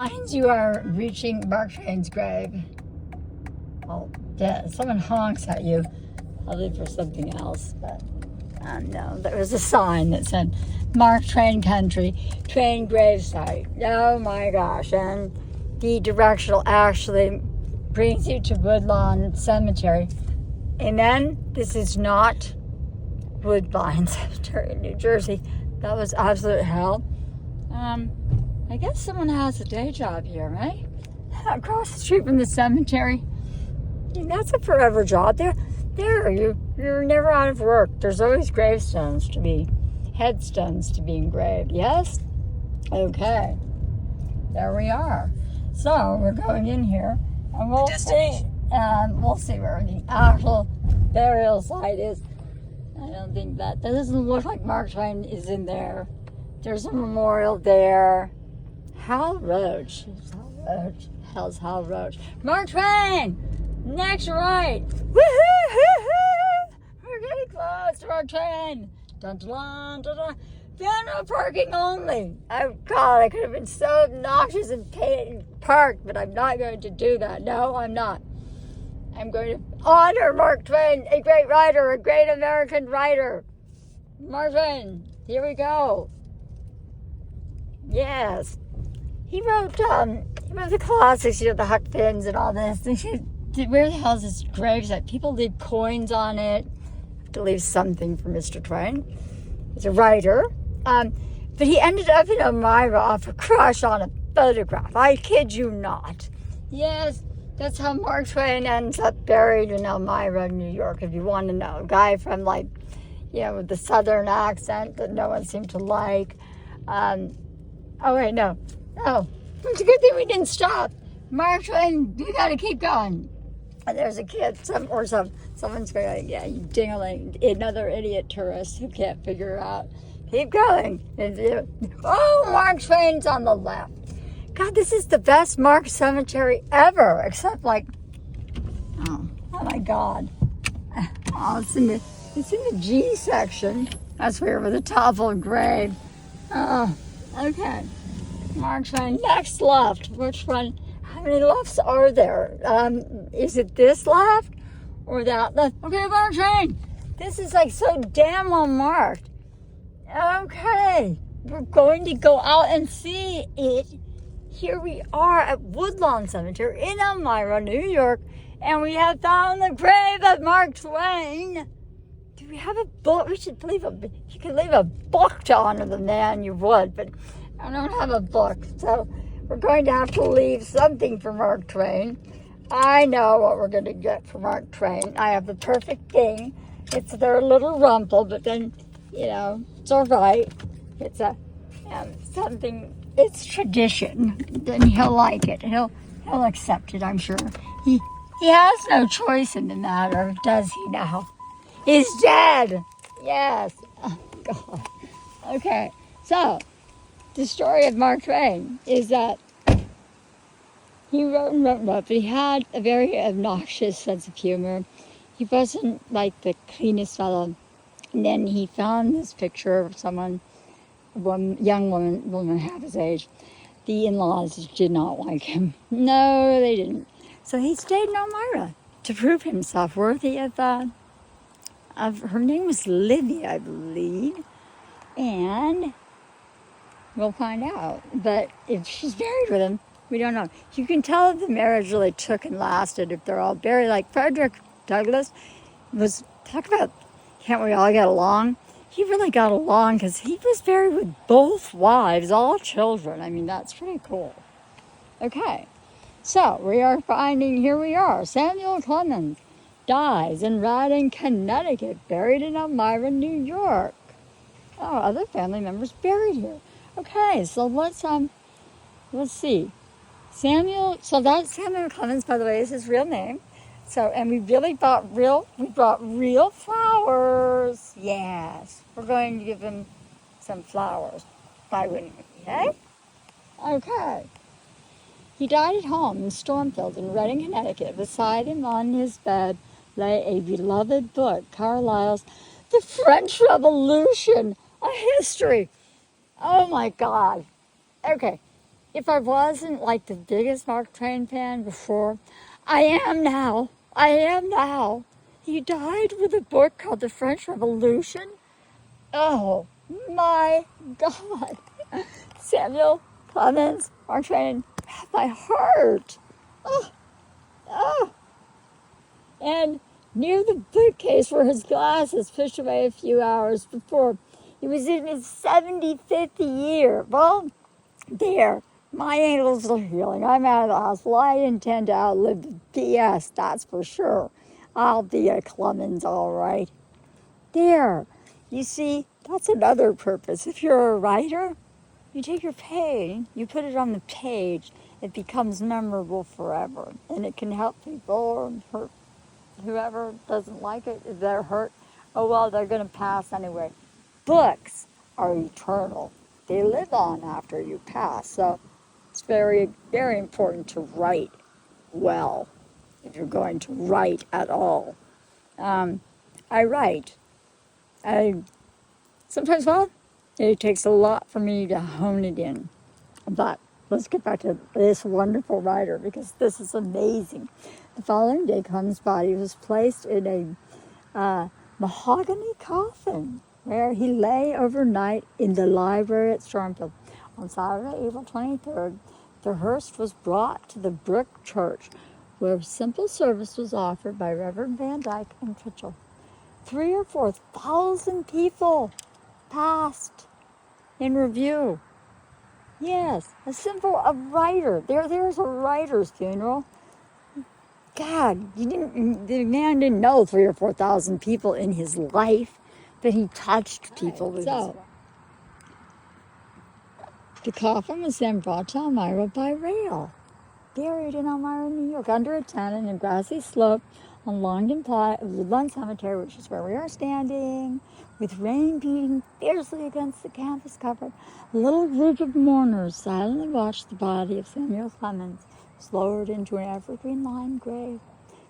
Signs you are reaching Mark Twain's grave. Oh, yeah, someone honks at you, probably for something else, but no, there was a sign that said Mark Twain Country, Twain Gravesite. Oh my gosh, and the directional actually brings you to Woodlawn Cemetery. Amen? This is not Woodbine Cemetery in New Jersey. That was absolute hell. I guess someone has a day job here, right? Across the street from the cemetery. That's a forever job. You're never out of work. There's always headstones to be engraved. Yes? Okay. There we are. So we're going in here, and we'll see where the actual burial site is. I don't think that doesn't look like Mark Twain is in there. There's a memorial there. Hal Roach. Hell's Hal Roach. Mark Twain! Next right! Woohoo! We're getting close to Mark Twain! Dun dun dun dun. Funeral parking only! Oh God, I could have been so obnoxious and parked, but I'm not going to do that. No, I'm not. I'm going to honor Mark Twain, a great writer, a great American writer. Mark Twain, here we go. Yes. He wrote the classics, the Huck Finns and all this. Where the hell is his gravesite? People leave coins on it. Have to leave something for Mr. Twain. He's a writer. But he ended up in Elmira off a crush on a photograph. I kid you not. Yes, that's how Mark Twain ends up buried in Elmira, New York, if you want to know. A guy from, with the southern accent that no one seemed to like. Oh, wait, no. Oh, it's a good thing we didn't stop. Mark Twain, you gotta keep going. And there's a kid, someone's going, yeah, you dingling, another idiot tourist who can't figure it out. Keep going. Oh, Mark Twain's on the left. God, this is the best marked cemetery ever, except oh my God. Oh, it's in the G section. That's where with the toppled grave. Oh, okay. Mark Twain, next left. Which one? How many lefts are there? Is it this left or that left? Okay, Mark Twain. This is so damn well marked. Okay, we're going to go out and see it. Here we are at Woodlawn Cemetery in Elmira, New York, and we have found the grave of Mark Twain. Do we have a book? We should leave if you could leave a book to honor the man, you would, but I don't have a book, so we're going to have to leave something for Mark Twain. I know what we're going to get for Mark Twain. I have the perfect thing. It's their little rumple, but then, it's all right. It's something, it's tradition. Then he'll like it. He'll accept it, I'm sure. He has no choice in the matter, does he now? He's dead. Yes. Oh, God. Okay, so the story of Mark Twain is that he wrote, but he had a very obnoxious sense of humor. He wasn't the cleanest fellow. And then he found this picture of someone, young woman half his age. The in-laws did not like him. No, they didn't. So he stayed in Elmira to prove himself worthy of her name was Livy, I believe. And we'll find out. But if she's buried with him, we don't know. You can tell if the marriage really took and lasted if they're all buried. Like Frederick Douglass talk about, can't we all get along? He really got along because he was buried with both wives, all children. I mean, that's pretty cool. Okay, so here we are. Samuel Clemens dies in Redding, Connecticut, buried in Elmira, New York. Oh, other family members buried here. Okay, so let's see. Samuel Clemens, by the way, is his real name. So, and we brought real flowers. Yes, we're going to give him some flowers. Why wouldn't we, okay? Okay. He died at home in Stormfield in Redding, Connecticut. Beside him on his bed lay a beloved book, Carlyle's The French Revolution, a History. Oh my God. Okay. if I wasn't like the biggest Mark Twain fan before, I am now. I am now. He died with a book called The French Revolution. Oh my God. Samuel Clemens, Mark Twain, my heart. Oh, oh. And near the bookcase were his glasses, pushed away a few hours before. He was in his 75th year. Well, there. My ankles are healing. I'm out of the hospital. I intend to outlive the BS, that's for sure. I'll be a Clemens, all right. There. You see, that's another purpose. If you're a writer, you take your pain, you put it on the page, it becomes memorable forever. And it can help people or hurt whoever doesn't like it. If they're hurt, oh well, they're going to pass anyway. Books are eternal. They live on after you pass. So it's very, very important to write well if you're going to write at all. I write. Sometimes, well, it takes a lot for me to hone it in. But let's get back to this wonderful writer because this is amazing. The following day, Clemens' body was placed in a mahogany coffin where he lay overnight in the library at Stormfield. On Saturday, April 23rd, the hearse was brought to the Brook Church, where simple service was offered by Reverend Van Dyke and Twitchell. 3,000 or 4,000 people passed in review. Yes, a writer. There's a writer's funeral. God, the man didn't know 3,000 or 4,000 people in his life, but he touched people with his. The coffin was then brought to Elmira by rail, buried in Elmira, New York, under a tent in a grassy slope on Longden Plot of Woodlawn Cemetery, which is where we are standing, with rain beating fiercely against the canvas cover. A little group of mourners silently watched the body of Samuel Clemens lowered into an evergreen lined grave.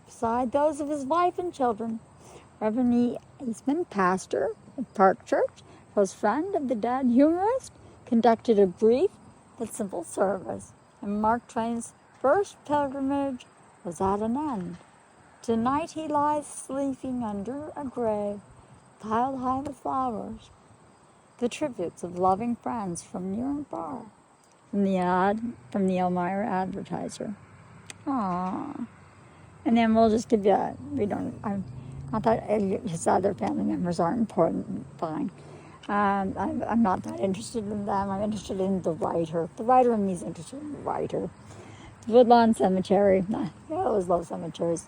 Beside those of his wife and children, Reverend E. Eastman, pastor of Park Church, close friend of the dead humorist, conducted a brief but simple service, and Mark Twain's first pilgrimage was at an end. Tonight he lies sleeping under a grave piled high with flowers, the tributes of loving friends from near and far. From the Elmira Advertiser. Aww. And then we'll just give you not that his other family members aren't important, fine. I'm not that interested in them. I'm interested in the writer. The writer in me is interested in the writer. Woodlawn Cemetery. I always love cemeteries.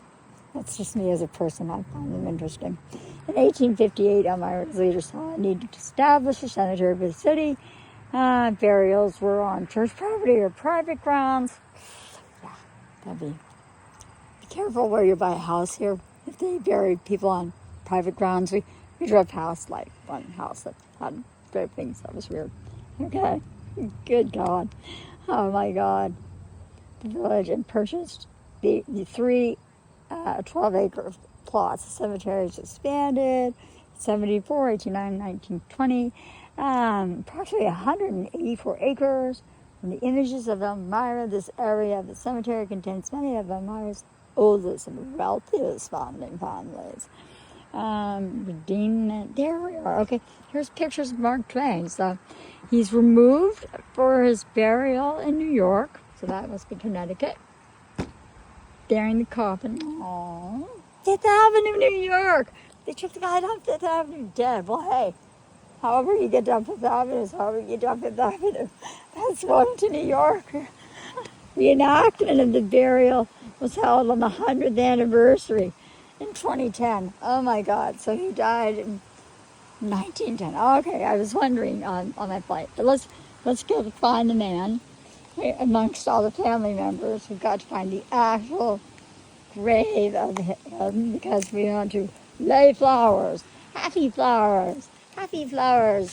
That's just me as a person. I find them interesting. In 1858, Elmira's leaders saw a need to establish a cemetery for the city. Burials were on church property or private grounds. Yeah, be careful where you buy a house here. If they buried people on private grounds, we drove past like one house that had grave things. That was weird. Okay, good God. Oh my God. The village had purchased the three 12-acre plots. The cemetery was expanded. 74, 89, 1920. Approximately 184 acres. From the images of Elmira, this area of the cemetery contains many of Elmira's oldest and wealthiest founding families. There we are. Okay, here's pictures of Mark Twain. So he's removed for his burial in New York. So that must be Connecticut. Burying the coffin. Aww. Fifth Avenue, New York. They took the guy down Fifth Avenue dead. Well, hey. However you get down Fifth Avenue is however you get down Fifth Avenue. That's going to New York. The enactment of the burial was held on the 100th anniversary in 2010. Oh my God, so he died in 1910. Okay, I was wondering on my flight. But let's go to find the man amongst all the family members. We've got to find the actual grave of him because we want to lay flowers. Happy flowers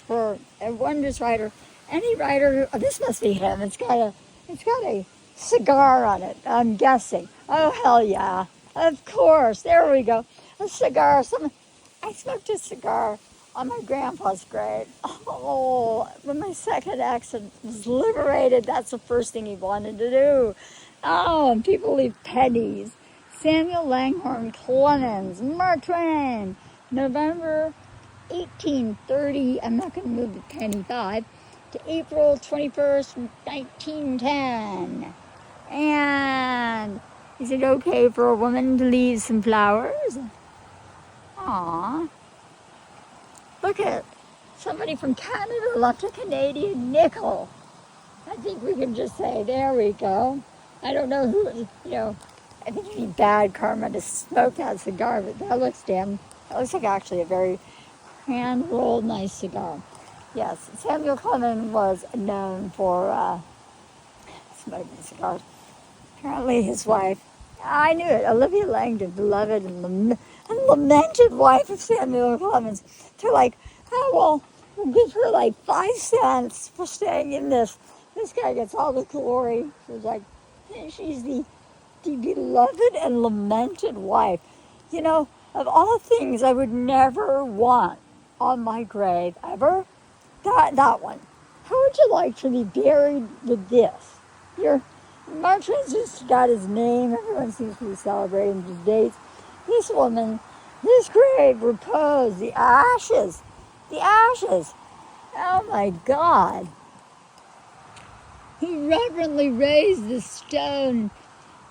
for a wondrous writer. Any writer who, this must be him. It's got a cigar on it, I'm guessing. Oh, hell yeah. Of course. There we go. A cigar. I smoked a cigar on my grandpa's grave. Oh, when my second ex was liberated, that's the first thing he wanted to do. Oh, and people leave pennies. Samuel Langhorne Clemens, Mark Twain, November 1830, I'm not going to move the penny 5, to April 21st, 1910. And is it okay for a woman to leave some flowers? Aww. Look at somebody from Canada left a Canadian nickel. I think we can just say, there we go. I don't know who, I think it'd be bad karma to smoke that cigar, but that looks like actually a very hand-rolled nice cigar. Yes, Samuel Clemens was known for smoking cigars. Apparently his wife, I knew it, Olivia Langdon, beloved and lamented wife of Samuel Clemens. They're like, oh, well, we'll give her like 5 cents for staying in this. This guy gets all the glory. She was like, she's the beloved and lamented wife. You know, of all things I would never want on my grave ever, that one. How would you like to be buried with this? Mark Twain's just got his name. Everyone seems to be celebrating his dates. This woman, this grave reposed, the ashes. Oh my God. He reverently raised the stone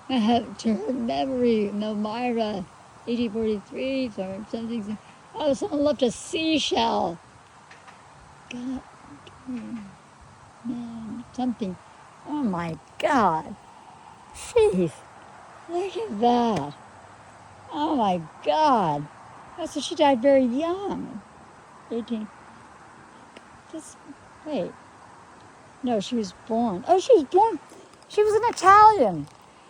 to her memory in Elmira, 1843, something. Oh, someone left a seashell. God, man, something. Oh my God. Jeez, look at that. Oh my God. Oh, so she died very young. 18. Wait. No, she was born. Oh, she was born. She was an Italian.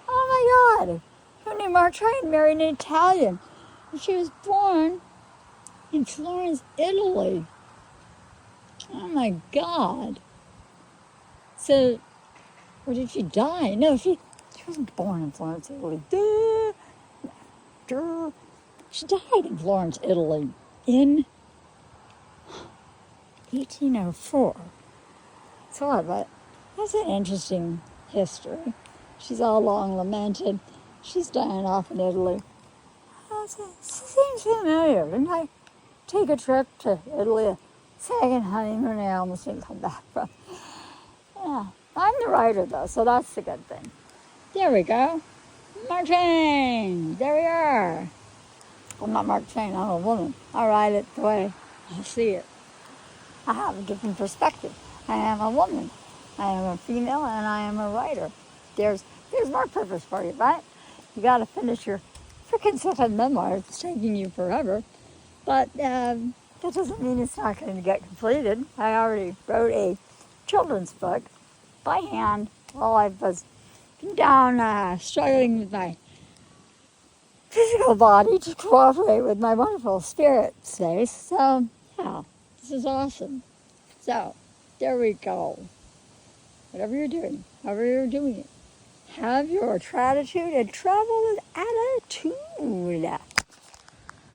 Oh my God. Who knew Mark Twain married an Italian? And she was born in Florence, Italy. Oh my God. So, or did she die? No, she wasn't born in Florence, Italy. Duh. She died in Florence, Italy in 1804. It's odd, but that's an interesting history. She's all long lamented. She's dying off in Italy. It seems familiar. Didn't I take a trip to Italy, a second honeymoon I almost didn't come back from? Yeah, I'm the writer though, so that's the good thing. There we go. Mark Twain. There we are. Well, not Mark Twain, I'm a woman. I write it the way I see it. I have a different perspective. I am a woman. I am a female, and I am a writer. There's more purpose for you, right? You got to finish your freaking second memoir. It's taking you forever. But that doesn't mean it's not going to get completed. I already wrote a children's book by hand while I was down struggling with my physical body to cooperate with my wonderful spirit space. So, yeah, this is awesome. So, there we go. Whatever you're doing, however you're doing it, have your gratitude and travel with attitude.